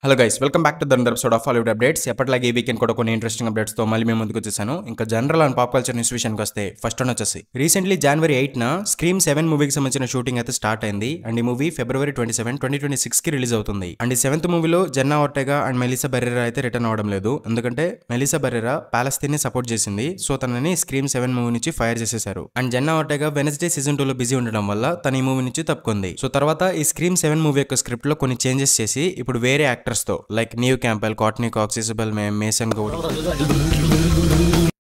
Hello guys, welcome back to the episode of Hollywood updates. ఎప్పటిలాగే ఈ weekend కూడా కొన్ని ఇంట్రెస్టింగ్ అప్డేట్స్ తో మళ్ళీ మేము ముందుకు వచ్చేసాను. ఇంకా general and pop culture news విషయానికి వస్తే ఫస్ట్ వన్ వచ్చేసి రీసెంట్లీ జనవరి 8న స్క్రీమ్ 7 మూవీకి సంబంధించిన షూటింగ్ అయితే స్టార్ట్ అయింది. అండ్ ఈ మూవీ ఫిబ్రవరి 27, 2026 కి రిలీజ్ అవుతుంది. అండ్ ఈ 7th మూవీలో జెన్నా ఆర్టెగా అండ్ మెలిసా బెర్రెరా అయితే రిటర్న్ అవ్వడం లేదు. ఎందుకంటే మెలిసా బెర్రెరా పాలస్తీన్ ని సపోర్ట్ చేసింది. సో తనని స్క్రీమ్ 7 మూవీ నుంచి ఫైర్ చేసేశారు. అండ్ జెన్నా ఆర్టెగా వెనస్డే సీజన్ 2 లో బిజీ ఉండడం వల్ల తన ఈ మూవీ నుంచి తప్పుకుంది. సో తర్వాత ఈ స్క్రీమ్ 7 మూవీ యొక్క స్క్రిప్ట్ లో కొన్ని చేంజెస్ చేసి ఇప్పుడు వేరే యాక్టర్స్ తో like Neve Campbell, Courteney Cox, Isabel Mason Gooding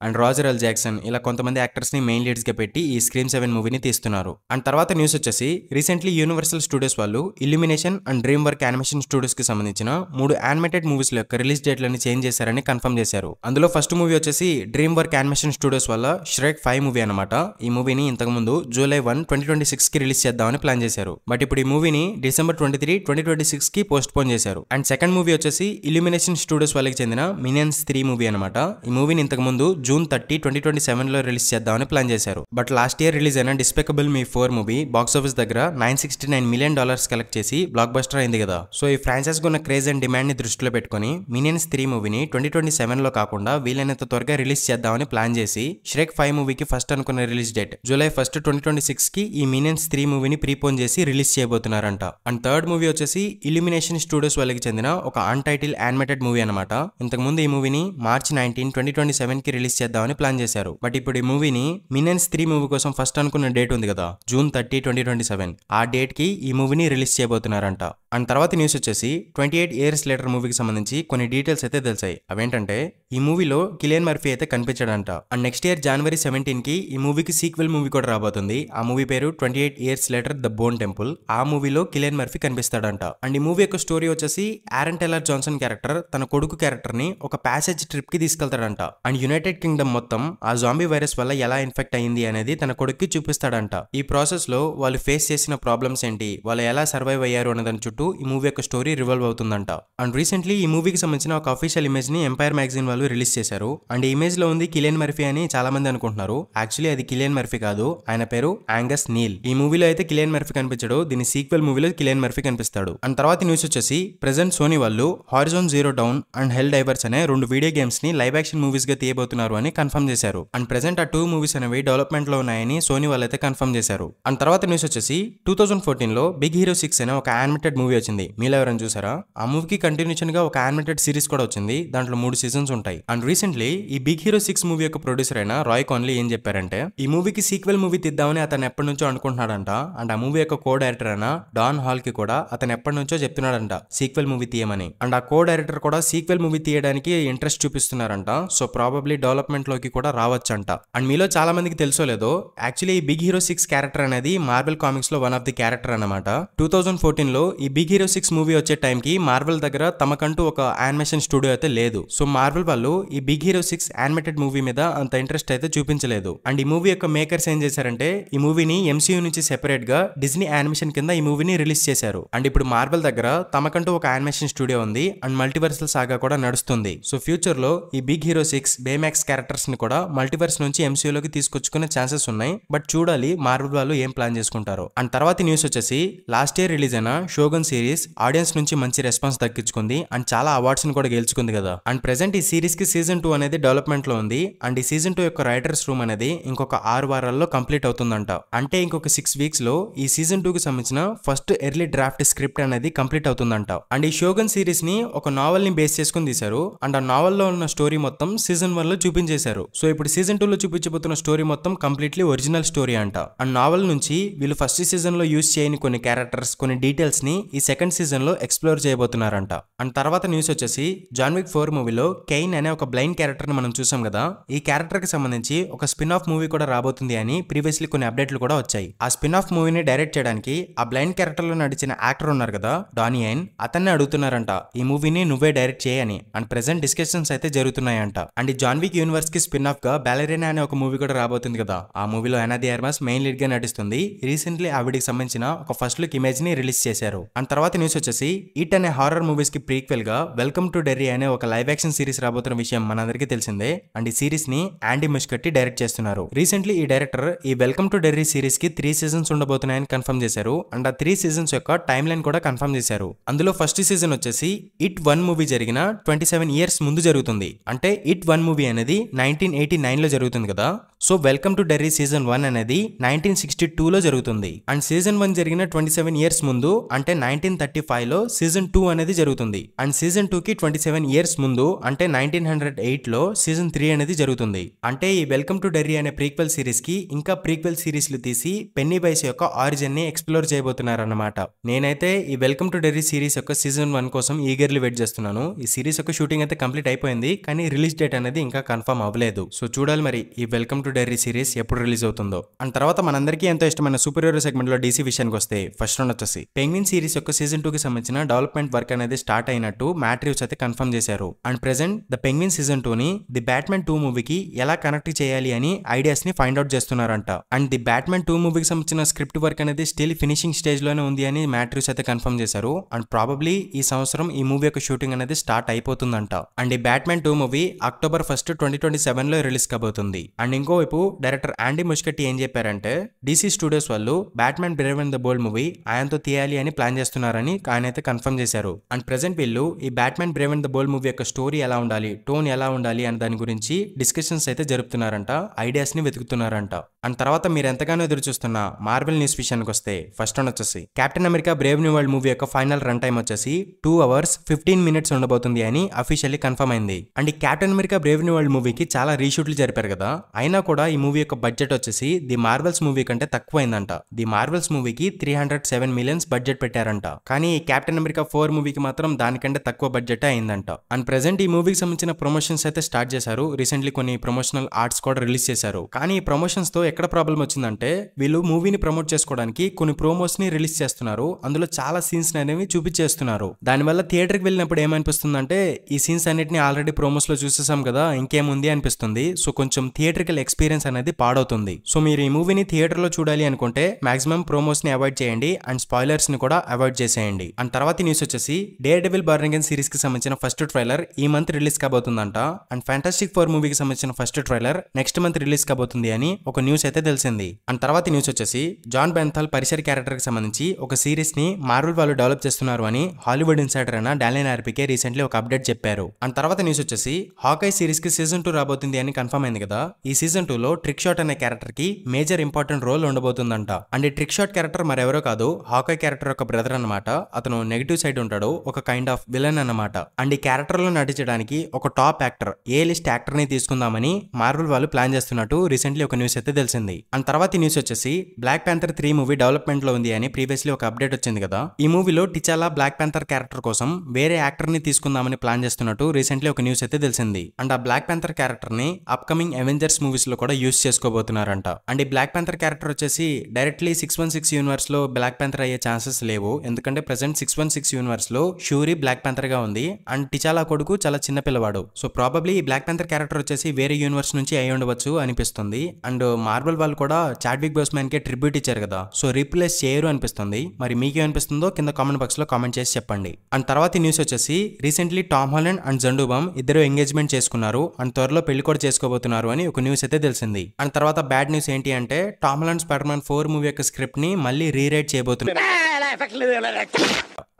and Roger L Jackson ఇలా కొంతమంది యాక్టర్స్ ని మెయిన్ లీడ్స్ గా పెట్టి ఈ స్క్రీమ్ 7 మూవీని తీస్తున్నారు. అండ్ తర్వాత న్యూస్ వచ్చేసి రీసెంట్లీ యూనివర్సల్ స్టూడియోస్ వాళ్ళు illumination and dream work animation studios కి సంబంధించిన 3 యానిమేటెడ్ మూవీస్ యొక్క రిలీజ్ డేట్లని చేంజ్ చేశారని కన్ఫర్మ్ చేశారు. అందులో ఫస్ట్ మూవీ వచ్చేసి డ్రీమ్ వర్క్ యానిమేషన్ స్టూడియోస్ వల్ల ష్రెక్ 5 మూవీ అనమాట. ఈ మూవీని ఇంతకు ముందు జూలై 1, 2026 కి రిలీజ్ చేద్దామని ప్లాన్ చేశారు. బట్ ఇప్పుడు ఈ మూవీని డిసెంబర్ 23, 2026 కి పోస్ట్ పోన్ చేశారు. అండ్ సెకండ్ మూవీ వచ్చేసి ఇల్యూమినేషన్ స్టూడియోస్ వాళ్ళకి చెందిన మినియన్స్ 3 మూవీ అనమాట. ఈ మూవీని ఇంతకు ముందు జూన్ 30, 2027 లో రిలీజ్ చేద్దామని ప్లాన్ చేశారు. బట్ లాస్ట్ ఇయర్ రిలీజ్ అయిన డిస్పెకబుల్ మీ 4 మూవీ బాక్స్ ఆఫీస్ దగ్గర $969 మిలియన్ కలెక్ట్ చేసి బ్లాక్ బస్టర్ అయింది కదా. సో ఈ ఫ్రాంచైజ్ ఉన్న క్రేజ్ అండ్ డిమాండ్ ని దృష్టిలో పెట్టుకుని మినియన్స్ 3 మూవీని 2027 లో కాకుండా వీలైనంత త్వరగా రిలీజ్ చేద్దామని ప్లాన్ చేసి ష్రెక్ 5 మూవీకి ఫస్ట్ అనుకున్న రిలీజ్ డేట్ జూలై 1, 2026 కి ఈ మినియన్స్ 3 మూవీని ప్రీపోన్ చేసి రిలీజ్ చేయబోతున్నారంట. అండ్ థర్డ్ మూవీ వచ్చేసి ఇల్యూమినేషన్ స్టూడియోస్ వాళ్ళకి చెందిన ఒక అన్టైటిల్ యానిమేటెడ్ మూవీ అనమాట. ఇంతకు ముందు ఈ మూవీని మార్చి 19, 2027 కి రిలీజ్ చేద్దామని ప్లాన్ చేశారు. బట్ ఇప్పుడు ఈ మూవీని మినియన్స్ 3 మూవీ కోసం ఫస్ట్ అనుకున్న డేట్ ఉంది కదా, జూన్ 30, 2027 ఆ డేట్ కి ఈ మూవీని రిలీజ్ చేయబోతున్నారంట. అండ్ తర్వాత న్యూస్ వచ్చేసి 28 ఇయర్స్ లేటర్ మూవీకి సంబంధించి కొన్ని డీటెయిల్స్ అయితే తెలిసాయి. అవేంటంటే ఈ మూవీలో కిలియన్ మర్ఫీ అయితే కనిపించాడంట. అండ్ నెక్స్ట్ ఇయర్ జనవరి 17 కి ఈ మూవీకి సీక్వెల్ మూవీ కూడా రాబోతుంది. ఆ మూవీ పేరు 28 years later the bone temple. ఆ మూవీలో కిలియన్ మర్ఫీ కనిపిస్తాడంట. అండ్ ఈ మూవీ యొక్క స్టోరీ వచ్చేసి ఆరన్ టైలర్ జాన్సన్ క్యారెక్టర్ తన కొడుకు క్యారెక్టర్ ని ఒక ప్యాసేజ్ ట్రిప్ కి తీసుకెళ్తాడంట. అండ్ యునైటెడ్ కింగ్డమ్ మొత్తం ఆ జాంబీ వైరస్ వల్ల ఎలా ఇన్ఫెక్ట్ అయ్యింది అనేది తన కొడుక్కి చూపిస్తాడంట. ఈ ప్రాసెస్ లో వాళ్ళు ఫేస్ చేసిన ప్రాబ్లమ్స్ ఏంటి, వాళ్ళు ఎలా సర్వైవ్ అయ్యారు అనే దాని చుట్టూ ఈ మూవీ యొక్క స్టోరీ రివాల్వ్ అవుతుందంట. అండ్ రీసెంట్లీ ఈ మూవీకి సంబంధించిన ఒక అఫీషియల్ ఇమేజ్ ని ఎంపైర్ మ్యాగజైన్ వాళ్ళు రిలీజ్ చేశారు. అండ్ ఈ ఇమేజ్ లో ఉంది కిలియన్ మర్ఫీ అని చాలా మంది అనుకుంటున్నారు. యాక్చువల్లీ అది కిలియన్ మర్ఫీ కాదు, ఆయన పేరు యాంగస్ నీల్. ఈ మూవీలో అయితే కిలియన్ మర్ఫీ కనిపించడు, దీని సీక్వెల్ మూవీలో కిలియన్ మర్ఫీ కనిపిస్తాడు. అండ్ తర్వాత న్యూస్ వచ్చేసి ప్రెజెంట్ సోనీ వాళ్ళు horizon zero down and hell divorce అనే 2 వీడియో గేమ్స్ ని లైవ్ యాక్షన్ మూవీస్ గా తీయబోతున్నారు అని కన్ఫర్మ్ చేశారు. అండ్ ప్రెజెంట్ ఆ 2 మూవీస్ అనేవి డెవలప్మెంట్ లో ఉన్నాయని సోనీ వాళ్ళైతే కన్ఫర్మ్ చేశారు. అండ్ తర్వాత న్యూస్ వచ్చేసి 2014 లో బిగ్ హీరో 6 అనే ఒక యానిమేటెడ్ మూవీ వచ్చింది. మీలో ఎవరైనా చూసారా? ఆ మూవీకి కంటిన్యూషన్ గా ఒక యానిమేటెడ్ సిరీస్ కూడా వచ్చింది. దాంట్లో 3 సీజన్స్ ఉంటాయి. అండ్ రీసెంట్లీ ఈ బిగ్ హీరో 6 మూవీ యొక్క ప్రొడ్యూసర్ అయిన రాయ్ కాన్లీ ఏం చెప్పారంటే ఈ మూవీకి సీక్వెల్ మూవీ తీద్దామని అతను ఎప్పటి నుంచో అనుకుంటున్నాడంట. అండ్ ఆ మూవీ యొక్క కో డైరెక్టర్ అయిన డాన్ హాల్ కి కూడా అతను ఎప్పటి నుంచో చెప్తున్నాడంట సీక్వెల్ మూవీ తీయమని. అండ్ ఆ కో డైరెక్టర్ కూడా సీక్వెల్ మూవీ తీయడానికి ఇంట్రెస్ట్ చూపిస్తున్నారంట. సో ప్రాబబ్లీ డెవలప్మెంట్ లోకి కూడా రావచ్చంట. అండ్ మీలో చాలా మందికి తెలుసో లేదో, యాక్చువల్లీ ఈ బిగ్ హీరో 6 క్యారెక్టర్ అనేది మార్వెల్ కామిక్స్ లో వన్ ఆఫ్ ది క్యారెక్టర్ అన్నమాట. 2014 లో ఈ బిగ్ హీరో 6 మూవీ వచ్చే టైం కి మార్వెల్ దగ్గర తమకంటూ ఒక యానిమేషన్ స్టూడియో అయితే లేదు. సో మార్వెల్ వాళ్ళు ఈ బిగ్ హీరో 6 యానిమేటెడ్ మూవీ మీద అంత ఇంట్రెస్ట్ అయితే చూపించలేదు. అండ్ ఈ మూవీ యొక్క మేకర్స్ ఏం చేశారంటే ఈ మూవీని ఎంసీయూ నుంచి సెపరేట్ గా డిజ్నీ యానిమేషన్ కింద ఈ మూవీని రిలీజ్ చేశారు. అండ్ ఇప్పుడు మార్వెల్ దగ్గర తమకంటూ ఒక యానిమేషన్ స్టూడియో ఉంది అండ్ మల్టీవర్సల్ సాగా కూడా నడుస్తుంది. సో ఫ్యూచర్ లో ఈ బిగ్ హీరో 6 బేమాక్స్ క్యారెక్టర్స్ ని కూడా మల్టీవర్స్ నుంచి ఎంసీయూలోకి తీసుకొచ్చుకునే ఛాన్సెస్ ఉన్నాయి. బట్ చూడాలి మార్వెల్ వాళ్ళు ఏం ప్లాన్ చేసుకుంటారు. అండ్ తర్వాత న్యూస్ వచ్చేసి లాస్ట్ ఇయర్ రిలీజ్ అయిన షోగన్ సిరీస్ ఆడియన్స్ నుంచి మంచి రెస్పాన్స్ దక్కించుకుంది అండ్ చాలా అవార్డ్స్ ని కూడా గెలుచుకుంది కదా. అండ్ ప్రెసెంట్ ఈ సిరీస్ కి సీజన్ 2 అనేది డెవలప్మెంట్ లో ఉంది. అండ్ ఈ సీజన్ 2 యొక్క రైటర్స్ రూమ్ అనేది ఇంకొక 6 వారాల్లో కంప్లీట్ అవుతుందంట. అంటే ఇంకొక 6 వీక్స్ లో ఈ సీజన్ 2 కి సంబంధించిన ఫస్ట్ ఎర్లీ డ్రాఫ్ట్ స్క్రిప్ట్ అనేది కంప్లీట్ అవుతుందంట. అండ్ ఈ షోగన్ సిరీస్ ని ఒక నావెల్ ని బేస్ చేసుకుని తీశారు. అండ్ ఆ నావెల్ లో ఉన్న స్టోరీ మొత్తం సీజన్ 1 లో చూపించేశారు. సో ఇప్పుడు సీజన్ 2 లో చూపించబోతున్న స్టోరీ మొత్తం కంప్లీట్లీ ఒరిజినల్ స్టోరీ అంట. అండ్ నావెల్ నుంచి వీళ్ళు ఫస్ట్ సీజన్ లో యూజ్ చేయని కొన్ని క్యారెక్టర్స్, కొన్ని డీటెయిల్స్ ని ఈ సెకండ్ సీజన్ లో ఎక్స్ప్లోర్ చేయబోతున్నారంట. అండ్ తర్వాత న్యూస్ వచ్చేసి జాన్ విక్ 4 మూవీలో కెయిన్ అనే ఒక బ్లైండ్ క్యారెక్టర్ ని మనం చూసాం కదా. ఈ క్యారెక్టర్ కి సంబంధించి ఒక స్పిన్ ఆఫ్ మూవీ కూడా రాబోతుంది అని ప్రీవియస్లీ కొన్ని అప్డేట్లు కూడా వచ్చాయి. ఆ స్పిన్ ఆఫ్ మూవీని డైరెక్ట్ చేయడానికి ఆ బ్లైండ్ క్యారెక్టర్ లో నడిచిన యాక్టర్ ఉన్నారు కదా డానీ యేన్, అతన్ని అడుగుతున్నారంట ఈ మూవీని నువ్వే డైరెక్ట్ చేయని. అండ్ ప్రెసెంట్ డిస్కషన్స్ అయితే జరుగుతున్నాయంట. అండ్ ఈ జాన్ విక్ యూనివర్స్ కి స్పిన్ ఆఫ్ గా బాలెరీనా అనే ఒక మూవీ కూడా రాబోతుంది కదా. ఆ మూవీలో అనా ది ఆర్మస్ మెయిన్ లీడ్ గా నటిస్తుంది. రీసెంట్లీ ఆవిడికి సంబంధించిన ఒక ఫస్ట్ లుక్ ఇమేజ్ ని రిలీజ్ చేశారు. అండ్ తర్వాత న్యూస్ వచ్చేసి ఇట్ అనే హారర్ మూవీస్ కి ప్రీక్వెల్ గా వెల్కమ్ టు డెర్రీ అనే ఒక లైవ్ యాక్షన్ సిరీస్ రాబోతున్న ఉండబోతున్న విషయం మనందరికీ తెలిసిందే. అండ్ ఈ సిరీస్ ని యాండీ ముస్కట్టి డైరెక్ట్ చేస్తున్నారు. రీసెంట్లీ ఈ డైరెక్టర్ ఈ వెల్కమ్ టు డెర్రీ సిరీస్ కి 3 సీజన్స్ ఉండబోతున్నాయని కన్ఫర్మ్ చేశారు. అండ్ ఆ 3 సీజన్స్ యొక్క టైమ్ లైన్ కూడా కన్ఫర్మ్ చేశారు. అందులో ఫస్ట్ సీజన్ వచ్చేసి ఇట్ 1 మూవీ జరిగిన 27 ఇయర్స్ ముందు జరుగుతుంది. అంటే ఇట్ 1 మూవీ అనేది 1989 లో జరుగుతుంది కదా. So welcome to Derry season 1 అనేది 1962 లో జరుగుతుంది. అండ్ సీజన్ 1 జరిగిన 27 ఇయర్స్ ముందు అంటే 1935 లో సీజన్ 2 అనేది జరుగుతుంది. అండ్ సీజన్ 2 కి 27 ఇయర్స్ ముందు అంటే 1908 లో సీజన్ 3 అనేది జరుగుతుంది. అంటే ఈ వెల్కమ్ టు డెర్రీ అనే ప్రీక్వెల్ సిరీస్ కి ఇంకా ప్రీక్వెల్ సిరీస్లు తీసి పెన్నీ వైస్ యొక్క ఆరిజిన్ ని ఎక్స్ప్లోర్ చేయబోతున్నారన్నమాట. నేనైతే ఈ వెల్కమ్ టు డెర్రీ సిరీస్ యొక్క సీజన్ 1 కోసం ఈగర్లీ వెయిట్ చేస్తున్నాను. ఈ సిరీస్ యొక్క షూటింగ్ అయితే కంప్లీట్ అయిపోయింది, కానీ రిలీజ్ డేట్ అనేది ఇంకా కన్ఫర్మ్ అవ్వలేదు. సో చూడాలి మరి ఈ వెల్కమ్ టు డెర్రీ సిరీస్ ఎప్పుడు రిలీజ్ అవుతుందో. అండ్ తర్వాత మనందరికీ ఎంతో ఇష్టమైన సూపర్ హీరో సెగ్మెంట్ లో డీసీ విషయానికి వస్తే ఫస్ట్ రౌండ్ వచ్చేసి పెంగ్విన్ సిరీస్ యొక్క సీజన్ 2 కి సంబంధించిన డెవలప్మెంట్ వర్క్ అనేది స్టార్ట్ అయినట్టు మ్యాట్ రీవ్స్ అయితే కన్ఫర్మ్ చేశారు. And present the penguin season 2 ని ది బ్యాట్మెన్ 2 మూవీకి ఎలా కనెక్ట్ చేయాలి అని ఐడియాస్ ని ఫైండ్ అవుట్ చేస్తున్నారంట. అండ్ ది బ్యాట్మెన్ 2 మూవీకి సంబంధించిన స్క్రిప్ట్ వర్క్ అనేది స్టిల్ ఫినిషింగ్ స్టేజ్ లోనే ఉంది అని మ్యాట్ రీవ్స్ అయితే కన్ఫర్మ్ చేశారు. అండ్ ప్రాబబ్లీ ఈ సంవత్సరం ఈ మూవీ యొక్క షూటింగ్ అనేది స్టార్ట్ అయిపోతుందంట. అండ్ ఈ బ్యాట్మెన్ 2 మూవీ అక్టోబర్ 1, 2027 లో రిలీజ్ కాబోతుంది. అండ్ ఇంకోవైపు డైరెక్టర్ యాండీ ముస్కట్టి ఏం చెప్పారంటే డీసీ స్టూడియోస్ వాళ్ళు batsmen Brave and the bold movie ఆయనతో తీయాలి అని ప్లాన్ చేస్తున్నారని ఆయన అయితే కన్ఫర్మ్ చేశారు. అండ్ ప్రెసెంట్ వీళ్ళు ఈ batsmen Brave and the bold movie యొక్క స్టోరీ ఎలా ఉండాలి, టోన్ ఎలా ఉండాలి అనే దాని గురించి డిస్కషన్స్ అయితే జరుపుతున్నారంట, ఐడియాస్ ని వెతుకుతున్నారంట. అండ్ తర్వాత మీరు ఎంతగానో ఎదురు చూస్తున్న మార్వెల్ న్యూస్ విషయానికి వస్తే ఫస్ట్ వన్ వచ్చేసి captain America Brave new world movie యొక్క ఫైనల్ రన్ టైం వచ్చేసి 2 hours 15 minutes ఉండబోతుంది అని అఫీషియల్లీ కన్ఫర్మ్ అయింది. అండ్ ఈ captain America Brave new world మూవీకి చాలా రీషూట్లు జరిపారు కదా, అయినా కూడా ఈ మూవీ యొక్క బడ్జెట్ వచ్చేసి ది మార్వెల్స్ మూవీ కంటే తక్కువ అయిందంట. ది మార్వెల్స్ మూవీకి 307 million బడ్జెట్ పెట్టారంట, కానీ ఈ కెప్టెన్ అమెరికా 4 మూవీకి మాత్రం దానికంటే తక్కువ బడ్జెట్ అయిందంట. అండ్ ప్రెసెంట్ ఈ మూవీకి సంబంధించిన ప్రమోషన్స్ అయితే స్టార్ట్ చేశారు. రీసెంట్లీ కొన్ని ప్రమోషనల్ ఆర్ట్స్ కూడా రిలీజ్ చేశారు. కానీ ఈ ప్రమోషన్స్ తో ఎక్కడ ప్రాబ్లం వచ్చిందంటే వీళ్ళు మూవీని ప్రమోట్ చేసుకోవడానికి కొన్ని ప్రోమోస్ ని రిలీజ్ చేస్తున్నారు, అందులో చాలా సీన్స్ అనేవి చూపించేస్తున్నారు. దానివల్ల థియేటర్ కి వెళ్ళినప్పుడు ఏమనిపిస్తుందంటే ఈ సీన్స్ అన్నిటిని ఆల్రెడీ ప్రోమోస్ లో చూసేసాం కదా, ఇంకేముంది అనిపిస్తుంది. సో కొంచెం థియేట్రికల్ ఎక్స్పీరియన్స్ అనేది పాడవుతుంది. సో మీరు ఈ మూవీని థియేటర్ లో చూడాలి అనుకుంటే మాక్సిమం ప్రోమోస్ ని అవాయిడ్ చేయండి అండ్ స్పాయిలర్స్ ని కూడా అవాయిడ్ చేసేయండి. అండ్ తర్వాత న్యూస్ వచ్చేసి dare devil burn again series కి సంబంధించిన ఫస్ట్ ట్రైలర్ ఈ మంత్ రిలీజ్ కాబోతుందంట. అండ్ ఫ్యాంటాస్టిక్ 4 మూవీకి సంబంధించిన first trailer next month release కాబోతుంది అని ఒక న్యూస్ అయితే తెలిసింది. అండ్ తర్వాత న్యూస్ వచ్చేసి జాన్ బెంథాల్ పరిసర్ క్యారెక్టర్ కి సంబంధించి ఒక సిరీస్ ని మార్వెల్ వాళ్ళు డెవలప్ చేస్తున్నారు అని హాలీవుడ్ ఇన్సైడర్ అయిన డాలిన్ ఆర్పీకే రీసెంట్లీ ఒక అప్డేట్ చెప్పారు. అండ్ తర్వాత న్యూస్ వచ్చేసి హాకై సిరీస్ కి సీజన్ 2 రాబోతుంది అని కన్ఫర్మ్ అయింది కదా. ఈ సీజన్ 2 లో ట్రిక్ షాట్ అనే క్యారెక్టర్ కి మేజర్ ఇంపార్టెంట్ రోల్ ఉండబోతుందంట. అండ్ ఈ ట్రిక్ షాట్ క్యారెక్టర్ మరెవరో కాదు, హాకై క్యారెక్టర్ యొక్క బ్రదర్ అన్నమాట. అతను నెగిటివ్ సైడ్ ఉంటాడు, ఒక కైండ్ ఆఫ్ విలన్ అన్నమాట. అండ్ ఈ క్యారెక్టర్ లో నటించడానికి ఒక టాప్ యాక్టర్, ఏ లిస్ట్ యాక్టర్ ని తీసుకుందామని మార్వెల్ వాళ్ళు ప్లాన్ చేస్తున్నట్టు రీసెంట్లీ ఒక న్యూస్ అయితే తెలిసింది. అండ్ తర్వాత ఈ న్యూస్ వచ్చేసి బ్లాక్ ప్యాంథర్ 3 మూవీ డెవలప్మెంట్ లో ఉంది అని ప్రీవియస్లీ ఒక అప్డేట్ వచ్చింది కదా. ఈ మూవీలో టిచాలా బ్లాక్ ప్యాంథర్ క్యారెక్టర్ కోసం వేరే యాక్టర్ ని తీసుకుందామని ప్లాన్ చేస్తున్నట్టు రీసెంట్లీ ఒక న్యూస్ అయితే తెలిసింది. అండ్ ఆ బ్లాక్ ప్యాంథర్ క్యారెక్టర్ ని అప్కమింగ్ అవెంజర్స్ మూవీస్ లో కూడా యూస్ చేసుకోబోతున్నారంట. అండ్ ఈ బ్లాక్ ప్యాంథర్ క్యారెక్టర్ వచ్చేసి డైరెక్ట్లీ 616 యూనివర్స్ లో బ్లాక్ ప్యాంథర్ అయ్యే ఛాన్సెస్ లేవు, ఎందుకంటే ప్రెసెంట్ 616 యూనివర్స్ లో షూరీ బ్లాక్ ప్యాంథర్ గా ఉంది అండ్ టిచాలా కొడుకు చాలా చిన్న పిల్లవాడు. సో ప్రాబబ్లీ ఈ బ్లాక్ ప్యాంథర్ క్యారెక్టర్ వచ్చేసి వేరే యూనివర్స్ నుంచి అయి ఉండవచ్చు అనిపిస్తుంది. అండ్ మార్వెల్ వాళ్ళు కూడా చాడ్విక్ బోస్మాన్ కి ట్రిబ్యూట్ ఇచ్చారు కదా, సో రీప్లేస్ చేయరు అనిపిస్తుంది. మరి మీకేమనిపిస్తుందో కింద కామెంట్ బాక్స్ లో కామెంట్ చేసి చెప్పండి. అండ్ తర్వాత ఈ న్యూస్ వచ్చేసి recently Tom Holland and Zandu Balm ఇద్దరు ఎంగేజ్మెంట్ చేసుకున్నారు అండ్ త్వరలో పెళ్లి కూడా చేసుకోబోతున్నారు అని ఒక న్యూస్ అయితే తెలిసింది. అండ్ తర్వాత బ్యాడ్ న్యూస్ ఏంటి అంటే టామ్ హాలండ్ స్పైడర్-మ్యాన్ 4 మూవీ యొక్క స్క్రిప్ట్ ని మళ్ళీ రీరైట్ చేయబోతున్నారు.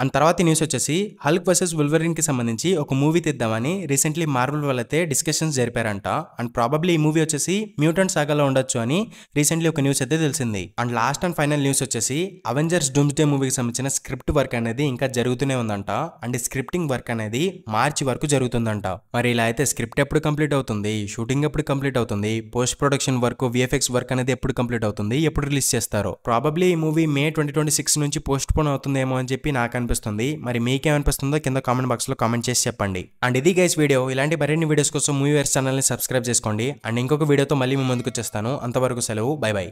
అండ్ తర్వాత న్యూస్ వచ్చేసి హల్క్ వర్సెస్ వుల్వరిన్ కి సంబంధించి ఒక మూవీ తీద్దామని రీసెంట్లీ మార్వెల్ వాళ్ళైతే డిస్కషన్స్ జరిపారంట. అండ్ ప్రాబబ్లీ ఈ మూవీ వచ్చేసి మ్యూటెంట్ సాగాలో ఉండొచ్చు అని రీసెంట్లీ ఒక న్యూస్ అయితే తెలిసింది. And last and final news వచ్చేసి అవెంజర్స్ డూమ్స్డే మూవీకి సంబంధించిన స్క్రిప్ట్ వర్క్ అనేది ఇంకా జరుగుతూనే ఉందంట. అండ్ స్క్రిప్టింగ్ వర్క్ అనేది మార్చి వరకు జరుగుతుందంట. మరి ఇలా అయితే స్క్రిప్ట్ ఎప్పుడు కంప్లీట్ అవుతుంది, షూటింగ్ ఎప్పుడు కంప్లీట్ అవుతుంది, post production work VFX work అనేది ఎప్పుడు కంప్లీట్ అవుతుంది, ఎప్పుడు రిలీజ్ చేస్తారో. ప్రాబబ్లీ ఈ మూవీ May 2026 నుంచి పోస్ట్ పోన్ అవుతుందేమో అని చెప్పి నాకు అనిపిస్తుంది. మరి మీకేమనిపిస్తుందో కింద కామెంట్ బాక్స్ లో కామెంట్ చేసి చెప్పండి. అండ్ ఇది గైస్ వీడియో. ఇలాంటి మరిన్ని వీడియోస్ కోసం మూవీవర్స్ ఛానల్ ని సబ్స్క్రైబ్ చేసుకోండి. అండ్ ఇంకొక వీడియోతో మళ్ళీ మీ ముందుకు వచ్చేస్తాను. అంతవరకు సెలవు, బై బై.